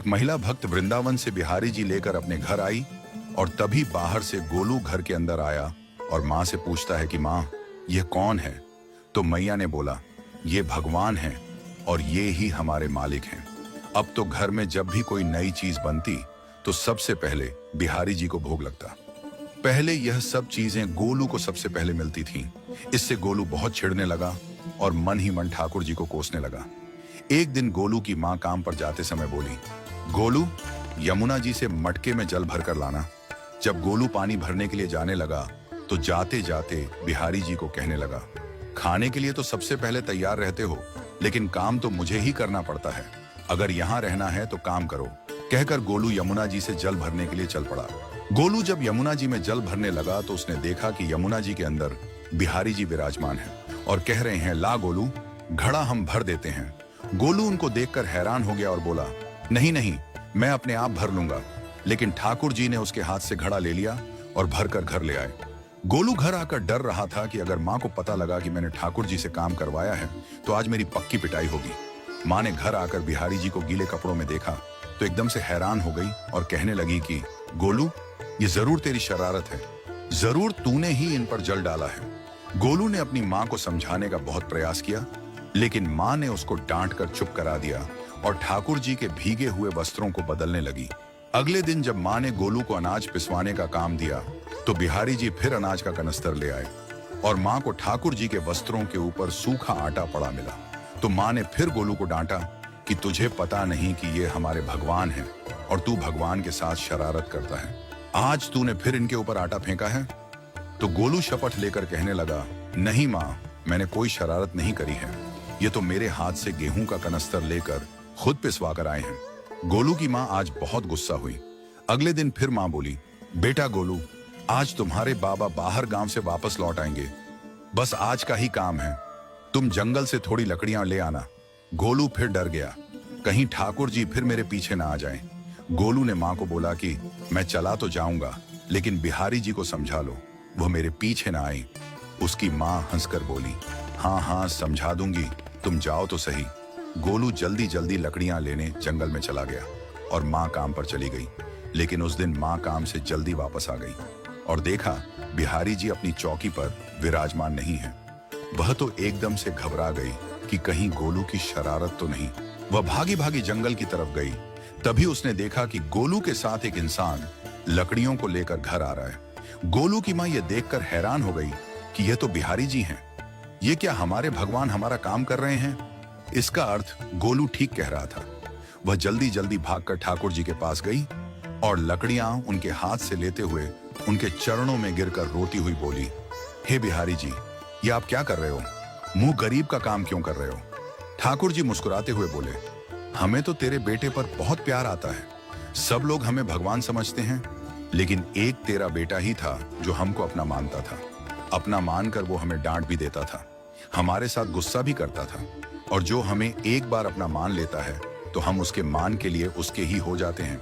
एक महिला भक्त वृंदावन से बिहारी जी लेकर अपने घर आई और तभी बाहर से गोलू घर के अंदर आया और माँ से पूछता है कि माँ, ये कौन है? तो मैया ने बोला, ये भगवान है और ये ही हमारे मालिक हैं। अब तो घर में जब भी कोई नई चीज बनती तो सबसे पहले बिहारी जी को भोग लगता। पहले यह सब चीजें गोलू को सबसे पहले मिलती थीं। इससे गोलू बहुत चिढ़ने लगा और मन ही मन ठाकुर जी को कोसने लगा। एक दिन गोलू की माँ काम पर जाते समय बोली, गोलू, यमुना जी से मटके में जल भर कर लाना। जब गोलू पानी भरने के लिए जाने लगा तो जाते जाते बिहारी जी को कहने लगा, खाने के लिए तो सबसे पहले तैयार रहते हो, लेकिन काम तो मुझे ही करना पड़ता है। अगर यहाँ रहना है तो काम करो। कहकर गोलू यमुना जी से जल भरने के लिए चल पड़ा। गोलू जब यमुना जी में जल भरने लगा तो उसने देखा कि यमुना जी के अंदर बिहारी जी विराजमान हैं और कह रहे हैं, ला गोलू, घड़ा हम भर देते हैं। गोलू उनको देखकर हैरान हो गया और बोला, नहीं नहीं, मैं अपने आप भर लूंगा। लेकिन ठाकुर जी ने उसके हाथ से घड़ा ले लिया और भरकर घर ले आए। गोलू घर आकर डर रहा था कि अगर माँ को पता लगा कि मैंने ठाकुर जी से काम करवाया है तो आज मेरी पक्की पिटाई होगी। माँ ने घर आकर बिहारी जी को गीले कपड़ों में देखा तो एकदम से हैरान हो गई और कहने लगी कि गोलू, ये जरूर तेरी शरारत है, जरूर तूने ही इन पर जल डाला है। गोलू ने अपनी माँ को समझाने का बहुत प्रयास किया, लेकिन माँ ने उसको डांट कर चुप करा दिया और ठाकुर जी के भीगे हुए वस्त्रों को बदलने लगी। अगले दिन जब माँ ने गोलू को अनाज पिसवाने का काम दिया तो बिहारी जी फिर अनाज का कनस्तर ले आए और माँ को ठाकुर जी के वस्त्रों के ऊपर सूखा आटा पड़ा मिला। तो माँ ने फिर गोलू को डांटा कि तुझे पता नहीं कि ये हमारे भगवान हैं और तू भगवान के साथ शरारत करता है। आज तूने फिर इनके ऊपर आटा फेंका है। तो गोलू शपथ लेकर कहने लगा, नहीं माँ, मैंने कोई शरारत नहीं करी है। ये तो मेरे हाथ से गेहूं का कनस्तर लेकर खुद पिसवा कर आए हैं। गोलू की माँ आज बहुत गुस्सा हुई। अगले दिन फिर माँ बोली, बेटा गोलू, आज तुम्हारे बाबा बाहर गांव से वापस लौट आएंगे। बस आज का ही काम है, तुम जंगल से थोड़ी लकड़ियां ले आना। गोलू फिर डर गया, कहीं ठाकुर जी फिर मेरे पीछे ना आ जाएं। गोलू ने माँ को बोला कि मैं चला तो जाऊंगा, लेकिन बिहारी जी को समझा लो, वो मेरे पीछे ना आए। उसकी माँ हंसकर बोली, हाँ हाँ समझा दूंगी, तुम जाओ तो सही। गोलू जल्दी जल्दी लकड़ियां लेने जंगल में चला गया और माँ काम पर चली गई। लेकिन उस दिन माँ काम से जल्दी वापस आ गई और देखा बिहारी जी अपनी चौकी पर विराजमान नहीं है। वह तो एकदम से घबरा गई कि कहीं गोलू की शरारत तो नहीं। वह भागी भागी जंगल की तरफ गई। तभी उसने देखा कि गोलू के साथ एक इंसान लकड़ियों को लेकर घर आ रहा है। गोलू की माँ यह देखकर हैरान हो गई कि यह तो बिहारी जी हैं। ये क्या हमारे भगवान हमारा काम कर रहे हैं? इसका अर्थ गोलू ठीक कह रहा था। वह जल्दी जल्दी भागकर ठाकुर जी के पास गई और लकड़ियां उनके हाथ से लेते हुए उनके चरणों में गिरकर रोती हुई बोली, हे बिहारी जी, ये आप क्या कर रहे हो? मुंह गरीब का काम क्यों कर रहे हो? ठाकुर जी मुस्कुराते हुए बोले, हमें तो तेरे बेटे पर बहुत प्यार आता है। सब लोग हमें भगवान समझते हैं, लेकिन एक तेरा बेटा ही था जो हमको अपना मानता था। अपना मानकर वो हमें डांट भी देता था, हमारे साथ गुस्सा भी करता था, और जो हमें एक बार अपना मान लेता है तो हम उसके मान के लिए उसके ही हो जाते हैं।